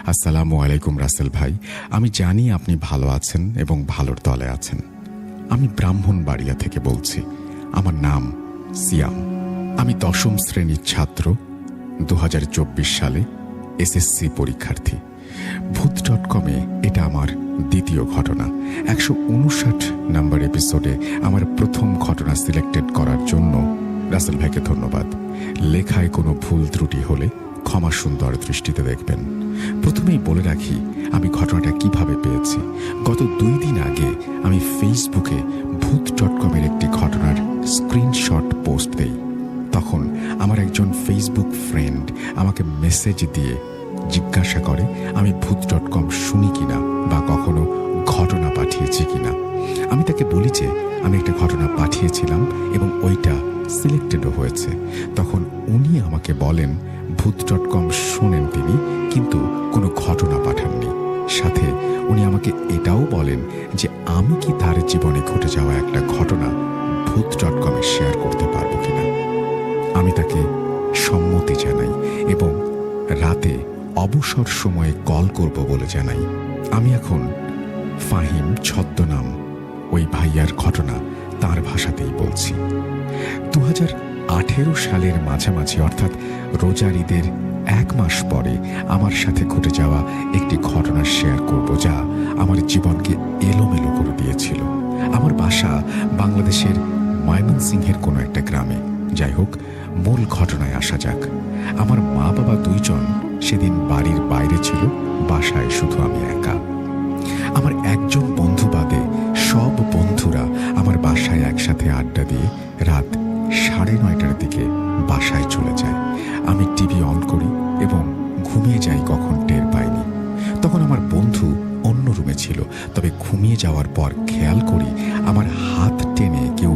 আসসালামু আলাইকুম রাসেল ভাই। আমি জানি আপনি ভালো আছেন এবং ভালোর দলে আছেন। আমি ব্রাহ্মণবাড়িয়া থেকে বলছি। আমার নাম সিয়াম। আমি ১০ম শ্রেণীর ছাত্র, ২০২৪ সালে এসএসসি পরীক্ষার্থী। ভূত.কমে এটা আমার দ্বিতীয় ঘটনা। ১৫৯ নম্বর এপিসোডে আমার প্রথম ঘটনা সিলেক্টেড করার জন্য রাসেল ভাইকে ধন্যবাদ। লেখায় কোনো ভুল ত্রুটি হলে ক্ষমা সুন্দর দৃষ্টিতে দেখবেন। প্রথমেই বলে রাখি আমি ঘটনাটা কিভাবে পেয়েছি। গত ২ দিন আগে আমি ফেসবুকে ভূত.কমের একটি ঘটনার স্ক্রিনশট পোস্ট দেই। তখন আমার একজন ফেসবুক ফ্রেন্ড আমাকে মেসেজ দিয়ে জিজ্ঞাসা করে আমি ভূত.কম শুনি কিনা বা কখনো ঘটনা পাঠিয়েছি কিনা। আমি তাকে বলি যে আমি একটা ঘটনা পাঠিয়েছিলাম এবং ওইটা সিলেক্টেডও হয়েছে। তখন উনি আমাকে বলেন ভূত.কম শোনেন তিনি, কিন্তু কোনো ঘটনা পাঠাননি। সাথে উনি আমাকে এটাও বলেন যে আমি কি তার জীবনে ঘটে যাওয়া একটা ঘটনা ভূত.কমে শেয়ার করতে পারবো কিনা। আমি তাকে সম্মতি জানাই এবং রাতে অবসর সময়ে কল করব বলে জানাই। আমি এখন ফাহিম ছদ্মনাম ওই ভাইয়ার ঘটনা তার ভাষাতেই বলছি। ২০১৮ সালের মাঝামাঝি অর্থাৎ রোজার ঈদের ১ মাস পরে আমার সাথে ঘটে যাওয়া একটি ঘটনা শেয়ার করব যা আমার জীবনকে এলোমেলো করে দিয়েছিল। আমার বাসা বাংলাদেশের ময়মনসিংহের কোনো একটা গ্রামে। যাই হোক, মূল ঘটনায় আসা যাক। আমার মা বাবা ২ জন সেদিন বাড়ির বাইরে ছিল, বাসায় শুধু আমি একা। আমার একজন বন্ধু বাদে সব বন্ধুরা আমার বাসায় একসাথে আড্ডা দিয়ে রাত ৯:৩০টার দিকে বাসায় চলে যায়। আমি টিভি অন করি এবং ঘুমিয়ে যাই কখন টের পাইনি। তখন আমার বন্ধু অন্য রুমে ছিল, তবে ঘুমিয়ে যাওয়ার পর খেয়াল করি আমার হাত টেনে কেউ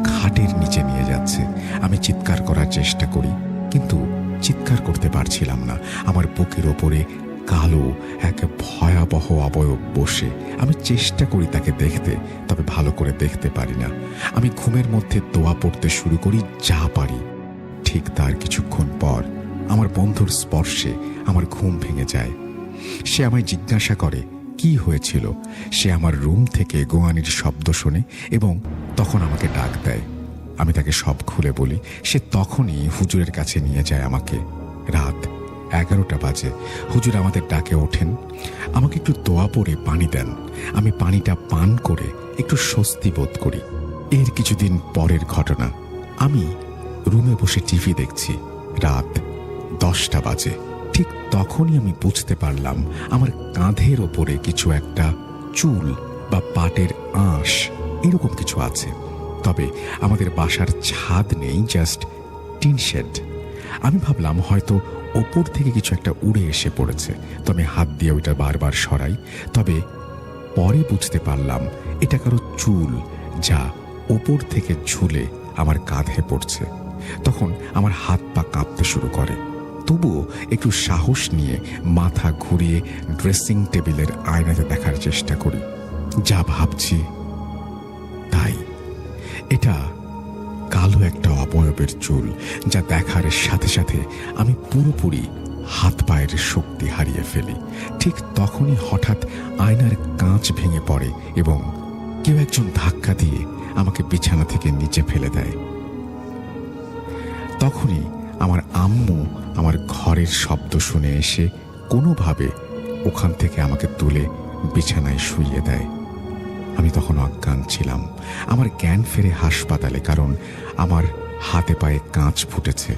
খাটের নিচে নিয়ে যাচ্ছে। আমি চিৎকার করার চেষ্টা করি, কিন্তু চিৎকার করতে পারছিলাম না। আমার বুকের ওপরে কালো এক ভয়াবহ অবয়ব বসে। আমি চেষ্টা করি তাকে দেখতে, তবে ভালো করে দেখতে পারি না। আমি ঘুমের মধ্যে দোয়া পড়তে শুরু করি যা পারি। ঠিক তার কিছুক্ষণ পর আমার বন্ধুর স্পর্শে আমার ঘুম ভেঙে যায়। সে আমায় জিজ্ঞাসা করে কি হয়েছিল। সে আমার রুম থেকে গোয়ানির শব্দ শোনে এবং তখন আমাকে ডাক দেয়। আমি তাকে সব খুলে বলি। সে তখনই হুজুরের কাছে নিয়ে যায় আমাকে। রাত ১১টা বাজে। হুজুর আমাদের ডাকে ওঠেন, আমাকে একটু দোয়া পড়ে পানি দেন। আমি পানিটা পান করে একটু স্বস্তি বোধ করি। এর কিছুদিন পরের ঘটনা। আমি রুমে বসে টিভি দেখছি। রাত ১০টা বাজে। ঠিক তখনই আমি বুঝতে পারলাম আমার কাঁধের ওপরে কিছু একটা চুল বা পাটের আঁশ এরকম কিছু আছে। তবে আমাদের বাসার ছাদ নেই, জাস্ট টিন শেড। আমি ভাবলাম হয়তো ওপর থেকে কিছু একটা উড়ে এসে পড়েছে, তবে হাত দিয়ে ওইটা বারবার সরাই। তবে পরে বুঝতে পারলাম এটা কারো চুল যা ওপর থেকে ঝুলে আমার কাঁধে পড়ছে। তখন আমার হাত পা কাঁপতে শুরু করে। তবুও একটু সাহস নিয়ে মাথা ঘুরিয়ে ড্রেসিং টেবিলের আয়নাতে দেখার চেষ্টা করি। যা ভাবছি তাই। এটা কালো একটা অবয়বের চুল যা দেখার সাথে সাথে আমি পুরোপুরি হাত পায়ের শক্তি হারিয়ে ফেলি। ঠিক তখনই হঠাৎ আয়নার কাঁচ ভেঙে পড়ে এবং কেউ একজন ধাক্কা দিয়ে আমাকে বিছানা থেকে নিচে ফেলে দেয়। তখনই আমার আম্মু আমার ঘরের শব্দ শুনে এসে কোনোভাবে ওখান থেকে আমাকে তুলে বিছানায় শুইয়ে দেয়। আমি তখন অজ্ঞান ছিলাম। আমার জ্ঞান ফেরে হাসপাতালে, কারণ আমার হাতে পায়ে কাঁচ ফুটেছে।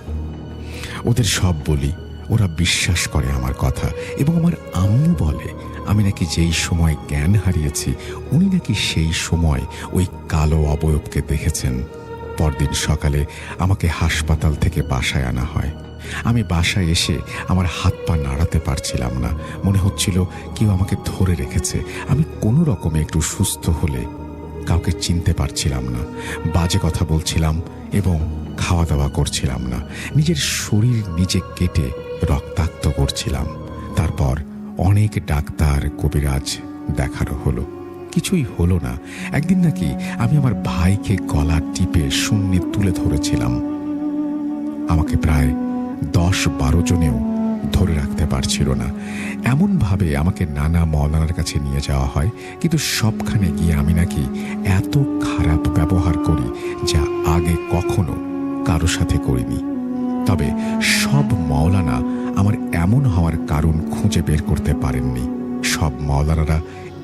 ওদের সব বলি, ওরা বিশ্বাস করে আমার কথা এবং আমার আম্মু বলে আমি নাকি যেই সময় জ্ঞান হারিয়েছি উনি নাকি সেই সময় ওই কালো অবয়বকে দেখেছেন। পরদিন সকালে আমাকে হাসপাতাল থেকে বাসায় আনা হয়। আমি বাসায় এসে আমার হাত পা নাড়াতে পারছিলাম না। মনে হচ্ছিল কেউ আমাকে ধরে রেখেছে। আমি কোনো রকমে একটু সুস্থ হলে কাউকে চিনতে পারছিলাম না। বাজে কথা বলছিলাম এবং খাওয়া দাওয়া করছিলাম না। নিজের শরীর নিজে কেটে রক্তাক্ত করছিলাম। তারপর অনেক ডাক্তার কবিরাজ দেখারও হলো, কিছুই হলো না। একদিন নাকি আমি আমার ভাইকে গলা টিপে শূন্যে তুলে ধরেছিলাম। আমাকে প্রায় ১০-১২ জনেও ধরে রাখতে পারছিল না। এমনভাবে আমাকে নানা মওলানার কাছে নিয়ে যাওয়া হয়, কিন্তু সবখানে গিয়ে আমি নাকি এত খারাপ ব্যবহার করি যা আগে কখনো কারো সাথে করিনি। তবে সব মওলানা আমার এমন হওয়ার কারণ খুঁজে বের করতে পারেননি। সব মওলানারা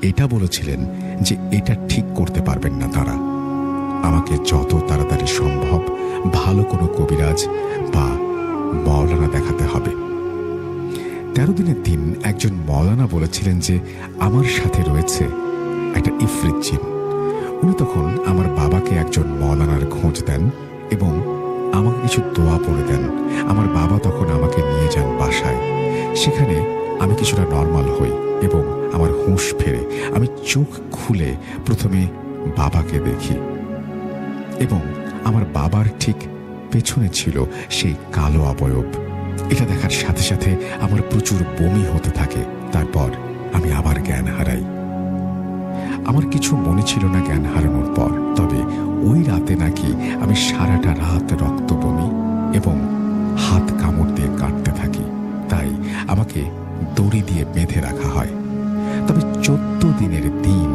এটা বলেছিলেন যে এটা ঠিক করতে পারবেন না তারা। আমাকে যত তাড়াতাড়ি সম্ভব ভালো কোনো কবিরাজ বা মওলানা দেখাতে হবে। 13 দিনের দিন একজন মওলানা বলেছিলেন যে আমার সাথে রয়েছে একটা ইফরিত জিন। উনি তখন আমার বাবাকে একজন মওলানার খোঁজ দেন এবং আমাকে কিছু দোয়া পড়ে দেন। আমার বাবা তখন আমাকে নিয়ে যান বাসায়। সেখানে আমি কিছুটা নর্মাল হই এবং আমার হুঁশ ফেরে। আমি চোখ খুলে প্রথমে বাবাকে দেখি এবং আমার বাবার ঠিক পেছনে ছিল সেই কালো অবয়ব। এটা দেখার সাথে সাথে আমার প্রচুর বমি হতে থাকে। তারপর আমি আবার জ্ঞান হারাই। আমার কিছু মনে ছিল না জ্ঞান হারানোর পর। তবে ওই রাতে নাকি আমি সারাটা রাত রক্ত বমি এবং হাত কামড় দিয়ে কাটতে থাকি। তাই আমাকে দড়ি দিয়ে বেঁধে রাখা হয়। তবে 14 দিনের দিন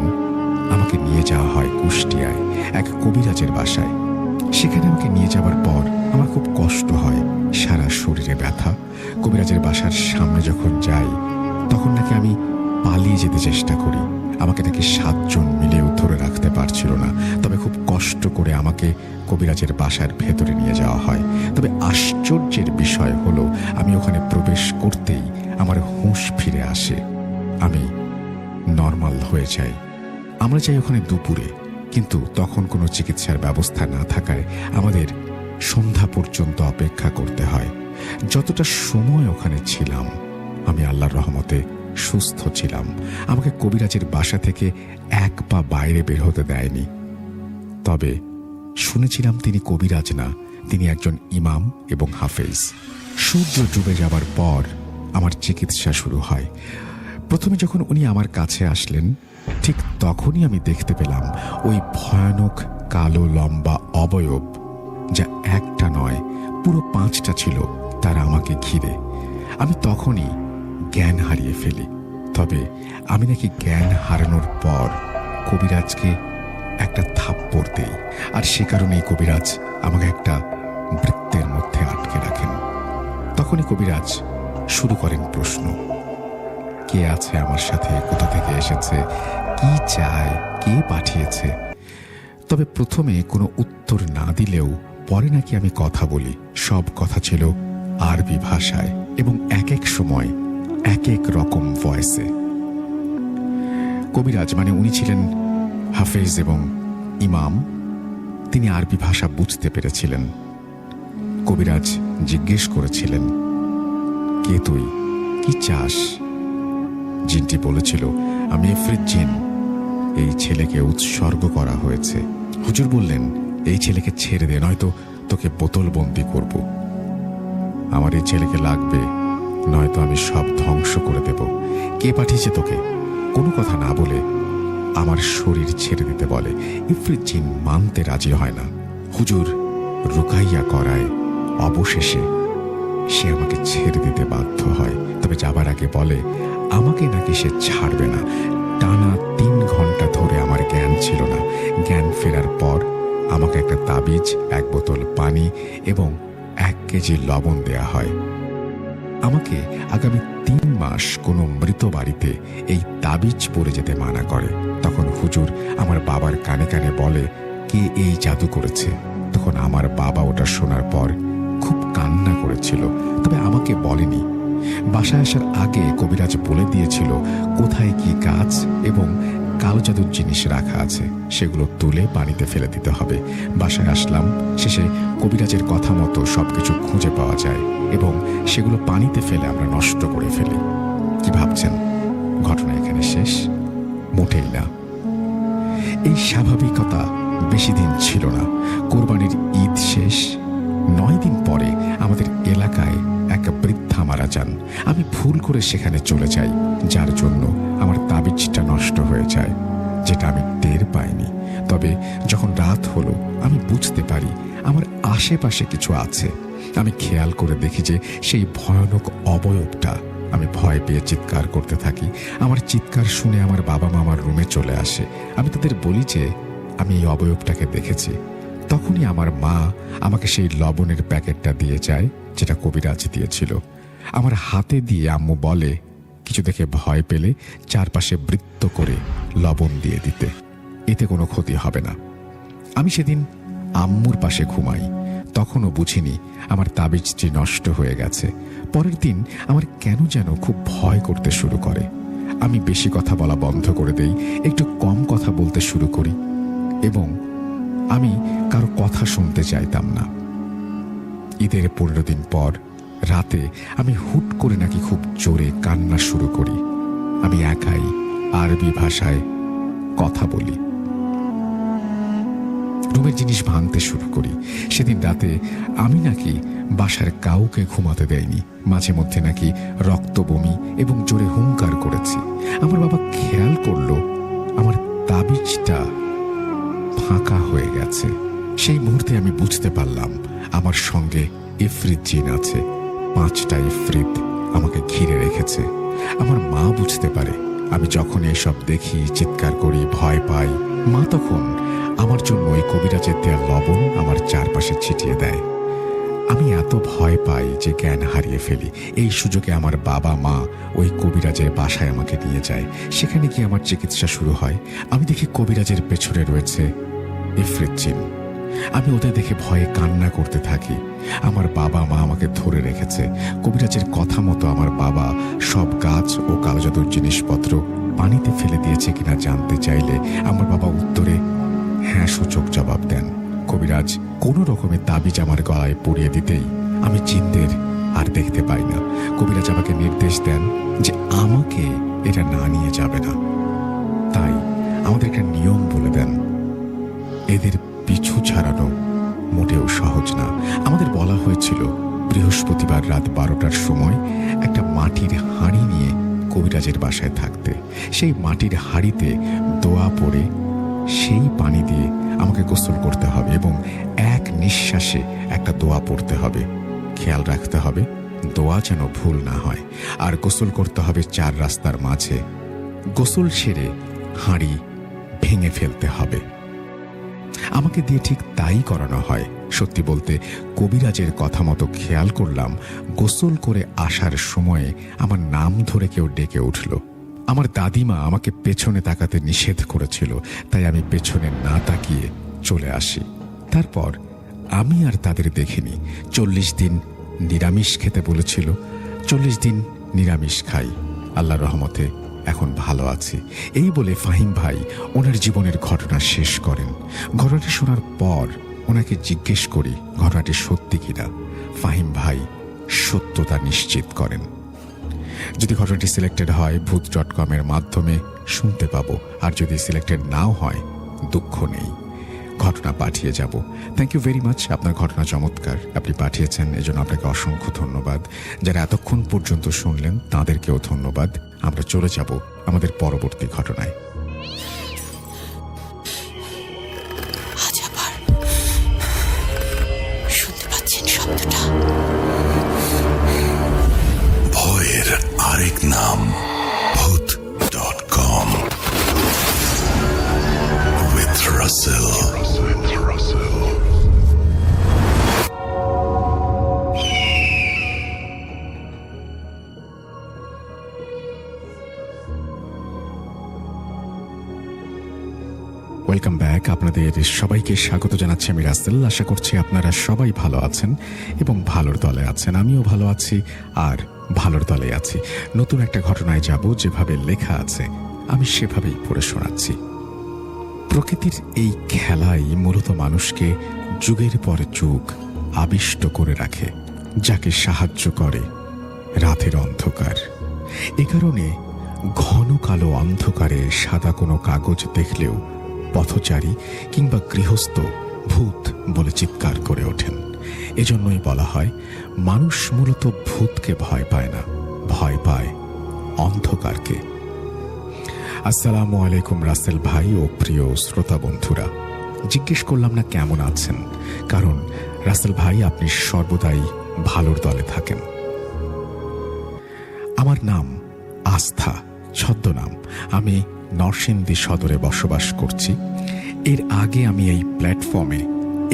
আমাকে নিয়ে যাওয়া হয় কুষ্টিয়ায় এক কবিরাজের বাসায়। সেখানে আমাকে নিয়ে যাওয়ার পর আমার খুব কষ্ট হয়, সারা শরীরে ব্যথা। কবিরাজের বাসার সামনে যখন যাই তখন নাকি আমি পালিয়ে যেতে চেষ্টা করি। আমাকে নাকি 7 জন মিলেও ধরে রাখতে পারছিল না। তবে খুব কষ্ট করে আমাকে কবিরাজের বাসার ভেতরে নিয়ে যাওয়া হয়। তবে আশ্চর্যের বিষয় হলো আমি ওখানে প্রবেশ করতেই আমার হুঁশ ফিরে আসে, আমি নর্মাল হয়ে যাই। আমরা যাই ওখানে দুপুরে, কিন্তু তখন কোনো চিকিৎসার ব্যবস্থা না থাকায় আমাদের সন্ধ্যা পর্যন্ত অপেক্ষা করতে হয়। যতটা সময় ওখানে ছিলাম আমি আল্লাহর রহমতে সুস্থ ছিলাম। আমাকে কবিরাজের বাসা থেকে এক পা বাইরে বের হতে দেয়নি। তবে শুনেছিলাম তিনি কবিরাজ না, তিনি একজন ইমাম এবং হাফেজ। সূর্য ডুবে যাবার পর আমার চিকিৎসা শুরু হয়। প্রথমে যখন উনি আমার কাছে আসলেন ঠিক তখনই আমি দেখতে পেলাম ওই ভয়ানক কালো লম্বা অবয়ব, যা একটা নয় পুরো 5টা ছিল, তারা আমাকে ঘিরে। আমি তখনই জ্ঞান হারিয়ে ফেলি। তবে আমি নাকি জ্ঞান হারানোর পর কবিরাজকে একটা থাপ্পড় দেই, আর সে কারণেই কবিরাজ আমাকে একটা বৃত্তের মধ্যে আটকে রাখেন। তখনই কবিরাজ শুরু করেন প্রশ্ন, কে আছে আমার সাথে, কোথা থেকে এসেছে, কি চায়, কে পাঠিয়েছে। তবে প্রথমে কোনো উত্তর না দিলেও পরে নাকি আমি কথা বলি। সব কথা ছিল আরবি ভাষায় এবং এক এক সময় এক এক রকম ভয়েসে। কবিরাজ মানে উনি ছিলেন হাফেজ এবং ইমাম, তিনি আরবি ভাষা বুঝতে পেরেছিলেন। কবিরাজ জিজ্ঞেস করেছিলেন, কে তুই, কি চাস? জিনটি বলেছিল, আমি ইফরিত জিন, এই ছেলেকে উৎসর্গ করা হয়েছে। হুজুর বললেন, এই ছেলেকে ছেড়ে দে, নয়তো তোকে বোতলবন্দি করব। আমার এই ছেলেকে লাগবে, নয়তো আমি সব ধ্বংস করে দেব। কে পাঠিয়েছে তোকে? কোনো কথা না বলে আমার শরীর ছেড়ে দিতে বলে। ইফরিত জিন মানতে রাজি হয় না। হুজুর রুকাইয়া করায় অবশেষে সে আমাকে ছেড়ে দিতে বাধ্য হয়। তবে যাবার আগে বলে আমাকে নাকি সে ছাড়বে না। টানা 3 ঘন্টা ধরে আমার জ্ঞান ছিল না। জ্ঞান ফেরার পর আমাকে একটা তাবিজ, 1 বোতল পানি এবং 1 কেজি লবণ দেয়া হয়। আমাকে আগামী 3 মাস কোনো মৃত বাড়িতে এই তাবিজ পরে যেতে মানা করে। তখন হুজুর আমার বাবার কানে কানে বলে, কে এই জাদু করেছে? তখন আমার বাবা ওটা শোনার পর খুব কান্না করেছিল, তবে আমাকে বলেনি। বাসায় আসার আগে কবিরাজ বলে দিয়েছিল কোথায় কি কাজ এবং কালো জাদুর জিনিস রাখা আছে, সেগুলো তুলে পানিতে ফেলে দিতে হবে। বাসায় আসলাম, শেষে কবিরাজের কথা মতো সবকিছু খুঁজে পাওয়া যায় এবং সেগুলো পানিতে ফেলে আমরা নষ্ট করে ফেলি। কি ভাবছেন ঘটনা এখানে শেষ? মোটেই না। এই স্বাভাবিকতা বেশি দিন ছিল না। কোরবানির ঈদ শেষ, 9 দিন পরে আমাদের এলাকায় এক বৃদ্ধা মারা যান। আমি ভুল করে সেখানে চলে যাই, যার জন্য আমার তাবিজটা নষ্ট হয়ে যায়, যেটা আমি টের পাইনি। তবে যখন রাত হলো আমি বুঝতে পারি আমার আশেপাশে কিছু আছে। আমি খেয়াল করে দেখি যে সেই ভয়ানক অবয়বটা। আমি ভয় পেয়ে চিৎকার করতে থাকি। আমার চিৎকার শুনে আমার বাবা মা আমার রুমে চলে আসে। আমি তাদের বলি যে আমি এই অবয়বটাকে দেখেছি। তখনই আমার মা আমাকে সেই লবণের প্যাকেটটা দিয়ে যায়, যেটা কবিরাজ দিয়েছিল। আমার হাতে দিয়ে আম্মু বলে, কিছু দেখে ভয় পেলে চারপাশে বৃত্ত করে লবণ দিয়ে দিতে, এতে কোনো ক্ষতি হবে না। আমি সেদিন আম্মুর পাশে ঘুমাই। তখনও বুঝিনি আমার তাবিজটি নষ্ট হয়ে গেছে। পরের দিন আমার কেন যেন খুব ভয় করতে শুরু করে। আমি বেশি কথা বলা বন্ধ করে দেই, একটু কম কথা বলতে শুরু করি এবং আমি কারো কথা শুনতে চাইতাম না। ঈদের 15 দিন পর রাতে আমি হুট করে নাকি খুব জোরে কান্না শুরু করি। আমি একাই আরবি ভাষায় কথা বলি, রুমের জিনিস ভাঙতে শুরু করি। সেদিন রাতে আমি নাকি বাসার কাউকে ঘুমাতে দেয়নি। মাঝে মধ্যে নাকি রক্ত বমি এবং জোরে হুঙ্কার করেছি। আমার বাবা খেয়াল করলো আমার তাবিজটা ফাঁকা হয়ে গেছে। সেই মুহূর্তে আমি বুঝতে পারলাম আমার সঙ্গে ইফরিত জিন আছে। 5টা ইফরিত আমাকে ঘিরে রেখেছে। আমার মা বুঝতে পারে। আমি যখন এসব দেখি, চিৎকার করি, ভয় পাই। মা তখন আমার জন্য ওই কবিরাজের দেয়া লবণ আমার চারপাশে ছিটিয়ে দেয়। আমি এত ভয় পাই যে জ্ঞান হারিয়ে ফেলি। এই সুযোগে আমার বাবা মা ওই কবিরাজের বাসায় আমাকে নিয়ে যায়। সেখানে গিয়ে আমার চিকিৎসা শুরু হয়। আমি দেখি কবিরাজের পেছনে রয়েছে ইফরিত জিন। আমি ওদের দেখে ভয়ে কান্না করতে থাকি। আমার বাবা মা আমাকে ধরে রেখেছে। কবিরাজের কথা মতো আমার বাবা সব গাছ ও কালো জাদুর জিনিসপত্র পানিতে ফেলে দিয়েছে কিনা জানতে চাইলে আমার বাবা উত্তরে হ্যাঁ সূচক জবাব দেন। কবিরাজ কোনো রকমের তাবিজ আমার গলায় পরিয়ে দিতেই আমি জিনদের আর দেখতে পাই না। কবিরাজ আমাকে নির্দেশ দেন যে আমাকে এটা না নিয়ে যাবে না। তাই আমাদের একটা নিয়ম বলে দেন, এদের পিছু ছাড়ানো মোটেও সহজ না। আমাদের বলা হয়েছিল বৃহস্পতিবার রাত 12টার সময় একটা মাটির হাঁড়ি নিয়ে কবিরাজের বাসায় থাকতে। সেই মাটির হাঁড়িতে দোয়া পড়ে সেই পানি দিয়ে আমাকে গোসল করতে হবে এবং এক নিঃশ্বাসে একটা দোয়া পড়তে হবে। খেয়াল রাখতে হবে দোয়া যেন ভুল না হয়। আর গোসল করতে হবে 4 রাস্তার মাঝে। গোসল সেরে হাঁড়ি ভেঙে ফেলতে হবে। আমাকে দিয়ে ঠিক তাই করানো হয়। সত্যি বলতে কবিরাজের কথা মতো খেয়াল করলাম গোসল করে আসার সময়ে আমার নাম ধরে কেউ ডেকে উঠল। আমার দাদিমা আমাকে পেছনে তাকাতে নিষেধ করেছিল, তাই আমি পেছনে না তাকিয়ে চলে আসি। তারপর আমি আর তাদের দেখিনি। 40 দিন নিরামিষ খেতে বলেছিল। 40 দিন নিরামিষ খাই। আল্লাহর রহমতে এখন ভালো আছি। এই বলে ফাহিম ভাই ওনার জীবনের ঘটনা শেষ করেন। ঘটনাটি শোনার পর ওনাকে জিজ্ঞেস করি ঘটনাটি সত্যি কিনা। ফাহিম ভাই সত্যতা নিশ্চিত করেন। যদি ঘটনাটি সিলেক্টেড হয় ভূত.com এর মাধ্যমে শুনতে পাবো, আর যদি সিলেক্টেড নাও হয় দুঃখ নেই, ঘটনা পাঠিয়ে যাব। Thank you very much. আপনার ঘটনা চমৎকার, আপনি পাঠিয়েছেন, এজন্য আপনাকে অসংখ্য ধন্যবাদ। যারা এতক্ষণ পর্যন্ত শুনলেন তাদেরকেও ধন্যবাদ। আমরা চলে যাব আমাদের পরবর্তী ঘটনায়। শুনতে পাচ্ছেন শব্দটা? ভয়ের আরেক নাম ভূত.com with Russell. Welcome back. আপনাদের সবাইকে স্বাগত জানাচ্ছি আমি রাসেল। আশা করছি আপনারা সবাই ভালো আছেন এবং ভালোর দলে আছেন। আমিও ভালো আছি আর ভালোর দলে আছি। নতুন একটা ঘটনায় যাব, যেভাবে লেখা আছে আমি সেভাবেই পড়ে শোনাচ্ছি। প্রকৃতির এই খেলাই মূলত মানুষকে যুগের পর যুগ আবিষ্ট করে রাখে, যাকে সাহায্য করে রাতের অন্ধকার। এ কারণে ঘন কালো অন্ধকারে সাদা কোনো কাগজ দেখলেও পথচারী কিংবা গৃহস্থ ভূত বলে চিৎকার করে ওঠেন। এজন্যই বলা হয় মানুষ মূলত ভূতকে ভয় পায় না, ভয় পায় অন্ধকারকে। আসসালামু আলাইকুম রাসেল ভাই ও প্রিয় শ্রোতা বন্ধুরা। জিজ্ঞেস করলাম না কেমন আছেন, কারণ রাসেল ভাই আপনি সর্বদাই ভালোর দলে থাকেন। আমার নাম আস্থা, ছদ্মনাম। আমি নরসিংদী সদরে বসবাস করছি। এর আগে আমি এই প্ল্যাটফর্মে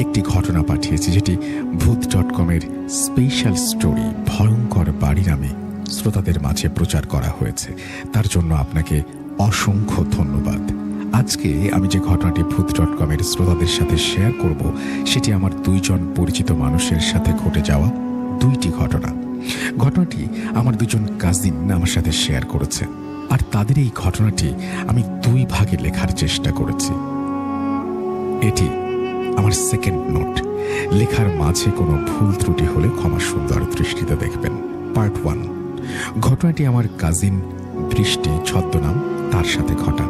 একটি ঘটনা পাঠিয়েছি, যেটি ভূত.com-এর স্পেশাল স্টোরি ভয়ঙ্কর বাড়ি নামে শ্রোতাদের মাঝে প্রচার করা হয়েছে। তার জন্য আপনাকে অসংখ্য ধন্যবাদ। আজকে আমি যে ঘটনাটি ভূত.com-এর শ্রোতাদের সাথে শেয়ার করব, সেটি আমার দুইজন পরিচিত মানুষের সাথে ঘটে যাওয়া দুইটি ঘটনা। ঘটনাটি আমার দুজন কাজিন আমার সাথে শেয়ার করেছে, আর তাদের এই ঘটনাটি আমি দুই ভাগে লেখার চেষ্টা করেছি। এটি আমার সেকেন্ড নোট। লেখার মাঝে কোনো ভুল ত্রুটি হলে ক্ষমা সুন্দর দৃষ্টিতে দেখবেন। পার্ট 1। ঘটনাটি আমার কাজিন বৃষ্টি, ছদ্মনাম, তার সাথে ঘটা।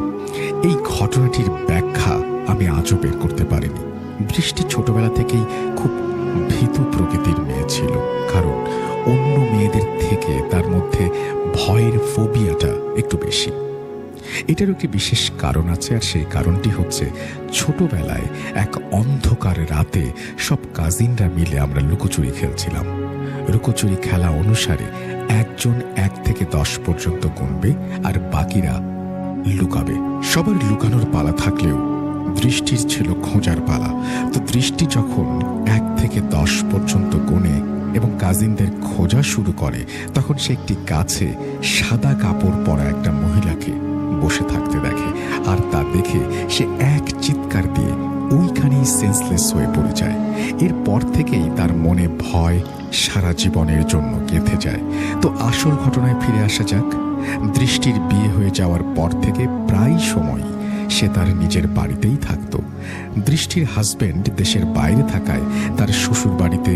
এই ঘটনাটির ব্যাখ্যা আমি আজও বের করতে পারিনি। বৃষ্টি ছোটবেলা থেকেই খুব ভীতু প্রকৃতির মেয়ে ছিল, কারণ অন্য মেয়েদের থেকে তার মধ্যে ভয়ের ফোবিয়াটা একটু বেশি। এটার একটি বিশেষ কারণ আছে, আর সেই কারণটি হচ্ছে ছোটবেলায় এক অন্ধকার রাতে সব কাজিনরা মিলে আমরা লুকোচুরি খেলছিলাম। লুকোচুরি খেলা অনুসারে একজন 1 থেকে 10 পর্যন্ত গুনবে আর বাকিরা লুকাবে। সবার লুকানোর পালা থাকলেও দৃষ্টির ছিল খোঁজার পালা। তো দৃষ্টি যখন 1 থেকে 10 পর্যন্ত গুনে এবং কাজিনদের খোঁজা শুরু করে, তখন সে একটি গাছে সাদা কাপড় পরা একটা মহিলাকে বসে থাকতে দেখে, আর তা দেখে সে এক চিৎকার দিয়ে ওইখানেই সেন্সলেস হয়ে পড়ে যায়। এরপর থেকেই তার মনে ভয় সারা জীবনের জন্য গেঁথে যায়। তো আসল ঘটনায় ফিরে আসা যাক। দৃষ্টির বিয়ে হয়ে যাওয়ার পর থেকে প্রায় সময় সে তার নিজের বাড়িতেই থাকত। দৃষ্টির হাজবেন্ড দেশের বাইরে থাকায় তার শ্বশুর বাড়িতে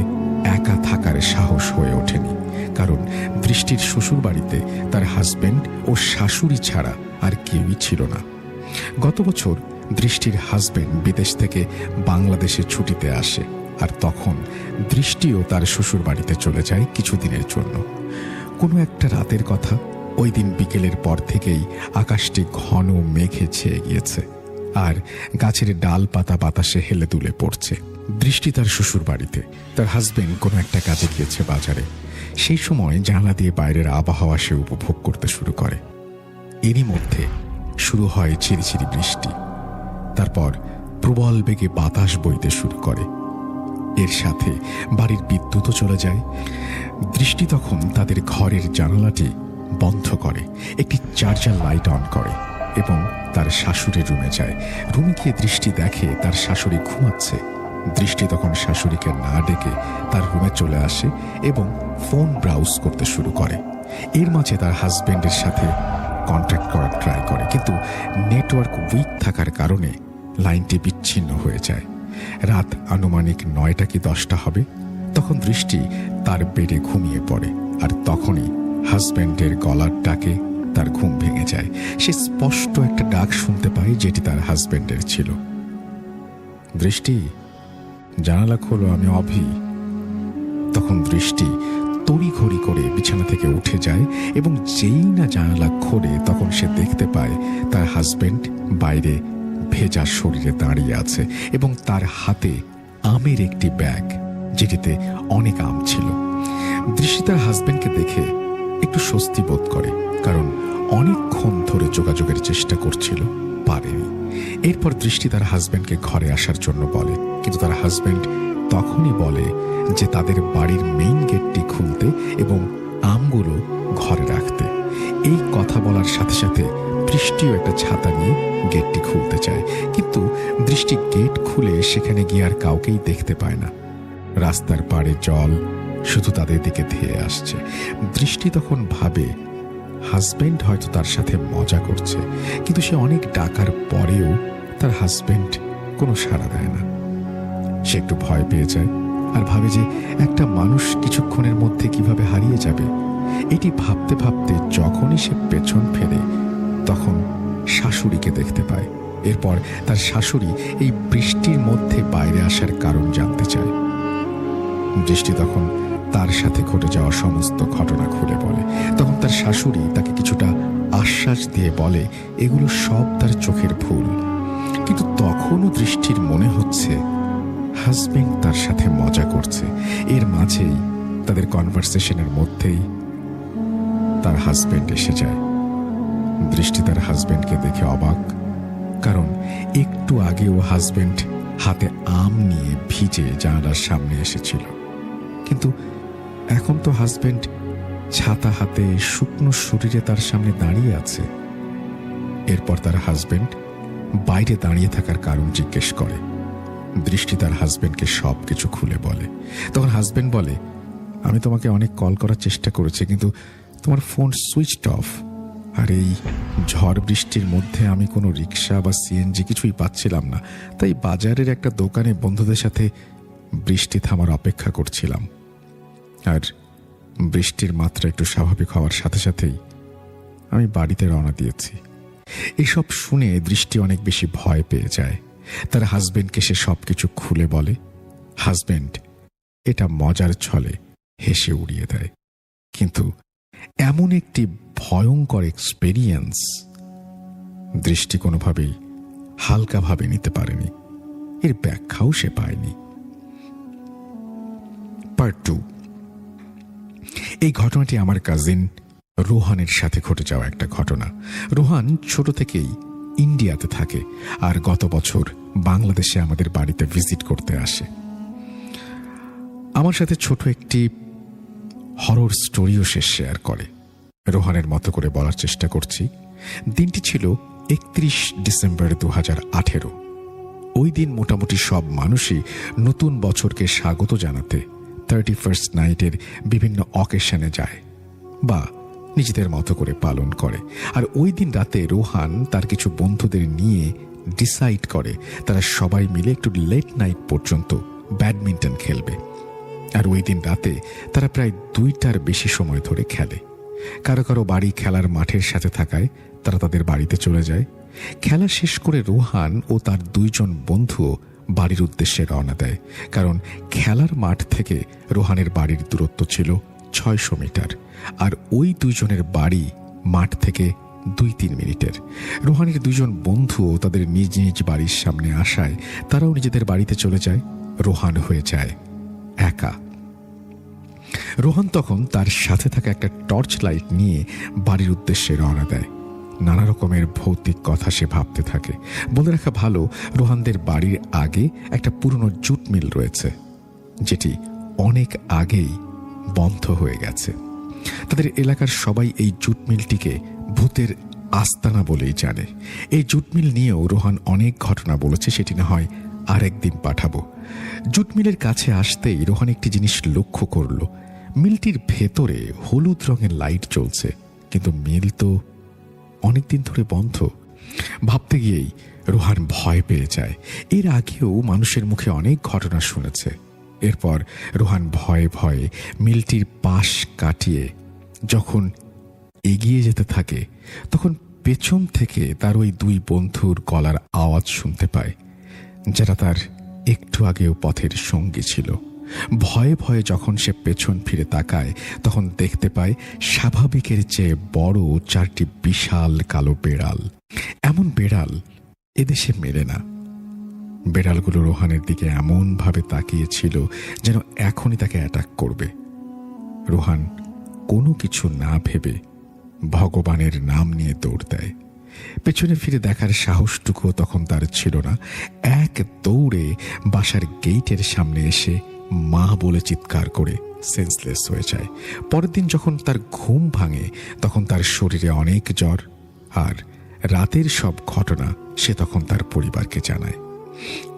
একা থাকার সাহস হয়ে ওঠেনি, কারণ দৃষ্টির শ্বশুর বাড়িতে তার হাজবেন্ড ও শাশুড়ি ছাড়া আর কেউই ছিল না। গত বছর দৃষ্টির হাজবেন্ড বিদেশ থেকে বাংলাদেশে ছুটিতে আসে, আর তখন দৃষ্টিও তার শ্বশুর বাড়িতে চলে যায় কিছুদিনের জন্য। কোনো একটা রাতের কথা, ওই দিন বিকেলের পর থেকেই আকাশটি ঘন মেঘে ছেয়ে গিয়েছে, আর গাছের ডালপাতা বাতাসে হেলে দুলে পড়ছে। দৃষ্টি তার শ্বশুর বাড়িতে, তার হাজবেন্ড কোনো একটা কাজে গিয়েছে বাজারে। সেই সময় জানলা দিয়ে বাইরের আবহাওয়া সে উপভোগ করতে শুরু করে। এরই মধ্যে শুরু হয় ঝিরিঝিরি বৃষ্টি, তারপর প্রবল বেগে বাতাস বইতে শুরু করে। এর সাথে বাড়ির বিদ্যুৎও চলে যায়। দৃষ্টি তখন তাদের ঘরের জানালাটি বন্ধ করে, একটি চার্জার লাইট অন করে এবং তার শাশুড়ির রুমে যায়। রুমে গিয়ে দৃষ্টি দেখে তার শাশুড়ি ঘুমাচ্ছে। দৃষ্টি তখন শাশুড়িকে না ডেকে তার রুমে চলে আসে এবং ফোন ব্রাউজ করতে শুরু করে। এর মাঝে তার হাজবেন্ডের সাথে কন্ট্যাক্ট করার ট্রাই করে, কিন্তু নেটওয়ার্ক উইক থাকার কারণে লাইনটি বিচ্ছিন্ন হয়ে যায়। রাত আনুমানিক 9টা কি 10টা হবে। তখন দৃষ্টি তার বেডে ঘুমিয়ে পড়ে, আর তখনই হাজবেন্ডের গলার ডাকে তার ঘুম ভেঙে যায়। সে স্পষ্ট একটা ডাক শুনতে পায়, যেটি তার হাজবেন্ডের ছিল। দৃষ্টি, জানালা খোলো, আমি অভি। তখন দৃষ্টি তড়িঘড়ি করে বিছানা থেকে উঠে যায় এবং যেই না জানালা খোলে, তখন সে দেখতে পায় তার হাজবেন্ড বাইরে ভেজা শরীরে দাঁড়িয়ে আছে এবং তার হাতে আমের একটি ব্যাগ, যেটিতে অনেক আম ছিল। দৃষ্টি তার হাজবেন্ডকে দেখে একটু স্বস্তি বোধ করে, কারণ অনেকক্ষণ ধরে যোগাযোগের চেষ্টা করছিল, পারেনি। এরপর দৃষ্টি তার হাজবেন্ডকে ঘরে আসার জন্য বলে, কিন্তু তার হাজবেন্ড তখনই বলে যে তাদের বাড়ির মেইন গেটটি খুলতে এবং আমগুলো ঘরে রাখতে। এই কথা বলার সাথে সাথে দৃষ্টিও একটা ছাতা নিয়ে গেটটি খুলতে চায়, কিন্তু দৃষ্টি গেট খুলে সেখানে গিয়ে আর কাউকেই দেখতে পায় না। রাস্তার পাড়ে জল শুধু তাদের দিকে ধেয়ে আসছে। দৃষ্টি তখন ভাবে হাজবেন্ড হয়তো তার সাথে মজা করছে, কিন্তু সে অনেক ডাকার পরেও তার হাজবেন্ড কোনো সাড়া দেয় না। সে একটু ভয় পেয়ে যায় আর ভাবে যে একটা মানুষ কিছুক্ষণের মধ্যে কিভাবে হারিয়ে যাবে। এটি ভাবতে ভাবতে যখনই সে পেছন ফেরে, তখন শাশুড়িকে দেখতে পায়। এরপর তার শাশুড়ি এই বৃষ্টির মধ্যে বাইরে আসার কারণ জানতে চায়। দৃষ্টি তখন তার সাথে ঘটে যাওয়া সমস্ত ঘটনা খুলে বলে। তখন তার শাশুড়ি তাকে কিছুটা আশ্বাস দিয়ে বলে এগুলো সব তার চোখের ভুল। কিন্তু তখনও দৃষ্টির মনে হচ্ছে হাজবেন্ড তার সাথে মজা করছে। এর মাঝেই তাদের কনভারসেশনের মধ্যেই তার হাজবেন্ড এসে যায়। দৃষ্টি তার হাজবেন্ডকে দেখে অবাক, কারণ একটু আগেও হাজবেন্ড হাতে আম নিয়ে ভিজে জানালার সামনে এসেছিল, কিন্তু এখন তো হাজবেন্ড ছাতা হাতে শুকনো শরীরে তার সামনে দাঁড়িয়ে আছে। এরপর তার হাজবেন্ড বাইরে দাঁড়িয়ে থাকার কারণ জিজ্ঞেস করে। দৃষ্টি তার হাজবেন্ডকে সব কিছু খুলে বলে। তখন হাজবেন্ড বলে, আমি তোমাকে অনেক কল করার চেষ্টা করেছি, কিন্তু তোমার ফোন সুইচড অফ। আর এই ঝড় বৃষ্টির মধ্যে আমি কোনো রিক্সা বা সিএনজি কিছুই পাচ্ছিলাম না, তাই বাজারের একটা দোকানে বন্ধুদের সাথে বৃষ্টি থামার অপেক্ষা করছিলাম। আর বৃষ্টির মাত্রা একটু স্বাভাবিক হওয়ার সাথে সাথেই আমি বাড়িতে রওনা দিয়েছি। এসব শুনে দৃষ্টি অনেক বেশি ভয় পেয়ে যায়। তার হাজবেন্ডকে সে সবকিছু খুলে বলে। হাজবেন্ড এটা মজার ছলে হেসে উড়িয়ে দেয়, কিন্তু এমন একটি ভয়ঙ্কর এক্সপেরিয়েন্স দৃষ্টি কোনোভাবেই হালকাভাবে নিতে পারেনি। এর ব্যাখ্যাও সে পায়নি। পার্ট 2। এই ঘটনাটি আমার কাজিন রোহানের সাথে ঘটে যাওয়া একটা ঘটনা। রোহান ছোট থেকেই ইন্ডিয়াতে থাকে, আর গত বছর বাংলাদেশে আমাদের বাড়িতে ভিজিট করতে আসে। আমার সাথে ছোট একটি হরর স্টোরিও সে শেয়ার করে। রোহানের মতো করে বলার চেষ্টা করছি। দিনটি ছিল 31 ডিসেম্বর 2018। ওই দিন মোটামুটি সব মানুষই নতুন বছরকে স্বাগত জানাতে 31st নাইটের বিভিন্ন অকেশনে যায় বা নিজেদের মতো করে পালন করে। আর ওই দিন রাতে রোহান তার কিছু বন্ধুদের নিয়ে ডিসাইড করে তারা সবাই মিলে একটু লেট নাইট পর্যন্ত ব্যাডমিন্টন খেলবে। আর ওই দিন রাতে তারা প্রায় 2টার বেশি সময় ধরে খেলে। কারো কারো বাড়ি খেলার মাঠের সাথে থাকায় তারা তাদের বাড়িতে চলে যায়। খেলা শেষ করে রোহান ও তার 2 জন বন্ধুও বাড়ির উদ্দেশ্যে রওনা দেয়, কারণ খেলার মাঠ থেকে রোহানের বাড়ির দূরত্ব ছিল 600 মিটার, আর ওই 2 জনের বাড়ি মাঠ থেকে 2-3 মিনিটের। রোহানের 2 জন বন্ধুও তাদের নিজ নিজ বাড়ির সামনে আসায় তারাও নিজেদের বাড়িতে চলে যায়। রোহান হয়ে যায় একা। রোহান তখন তার সাথে থাকা একটা টর্চ লাইট নিয়ে বাড়ির উদ্দেশ্যে রওনা দেয়। নানা রকমের ভৌতিক কথা সে ভাবতে থাকে। বলে রাখা ভালো, রোহানদের বাড়ির আগে একটা পুরনো জুট মিল রয়েছে, যেটি অনেক আগেই বন্ধ হয়ে গেছে। তাদের এলাকার সবাই এই জুট মিলটিকে ভূতের আস্তানা বলেই জানে। এই জুট মিল নিয়েও রোহান অনেক ঘটনা বলেছে, সেটি না হয় আরেকদিন পাঠাবো। জুট মিলের কাছে আসতেই রোহান একটি জিনিস লক্ষ্য করল। মিলটির ভেতরে হলুদ রঙের লাইট জ্বলছে, কিন্তু মিল তো অনেকদিন ধরে বন্ধ। ভাবতে গিয়েই রোহান ভয় পেয়ে যায়। এর আগেও মানুষের মুখে অনেক ঘটনা শুনেছে। এরপর রোহান ভয়ে ভয়ে মিলটির পাশ কাটিয়ে যখন এগিয়ে যেতে থাকে, তখন পেছন থেকে তার ওই 2 বন্ধুর গলার আওয়াজ শুনতে পায়, যারা তার একটু আগেও পথের সঙ্গী ছিল। ভয়ে ভয়ে যখন সে পেছন ফিরে তাকায়, তখন দেখতে পায় স্বাভাবিকের চেয়ে বড় 4টি বিশাল কালো বেড়াল। এমন বেড়াল এদেশে মেলে না। বেড়ালগুলো রোহানের দিকে এমন ভাবে তাকিয়েছিল যেন এখনই তাকে অ্যাটাক করবে। রোহান কোনো কিছু না ভেবে ভগবানের নাম নিয়ে দৌড় দেয়। পেছনে ফিরে দেখার সাহসটুকুও তখন তার ছিল না। এক দৌড়ে বাসার গেইটের সামনে এসে মা বলে চিৎকার করে সেন্সলেস হয়ে যায়। পরের দিন যখন তার ঘুম ভাঙে, তখন তার শরীরে অনেক জ্বর। আর রাতের সব ঘটনা সে তখন তার পরিবারকে জানায়।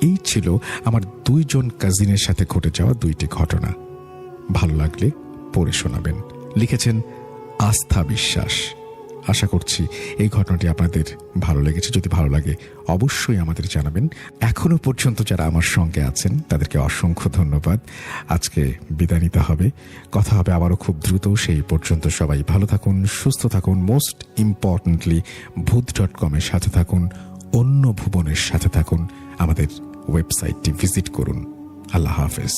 এই ছিল আমার 2 জন কাজিনের সাথে ঘটে যাওয়া 2টি ঘটনা। ভালো লাগলে পড়ে শোনাবেন। লিখেছেন আস্থা বিশ্বাস। আশা করছি এই ঘটনাটি আপনাদের ভালো লেগেছে। যদি ভালো লাগে অবশ্যই আমাদের জানাবেন। এখনো পর্যন্ত যারা আমার সঙ্গে আছেন তাদেরকে অসংখ্য ধন্যবাদ। আজকে বিদায় নিতে হবে। কথা হবে আবারও খুব দ্রুত। সেই পর্যন্ত সবাই ভালো থাকুন, সুস্থ থাকুন। মোস্ট ইম্পর্টেন্টলি ভূত.com-এর সাথে থাকুন, অন্য ভুবনের সাথে থাকুন। আমাদের ওয়েবসাইটটি ভিজিট করুন। আল্লাহ হাফেজ।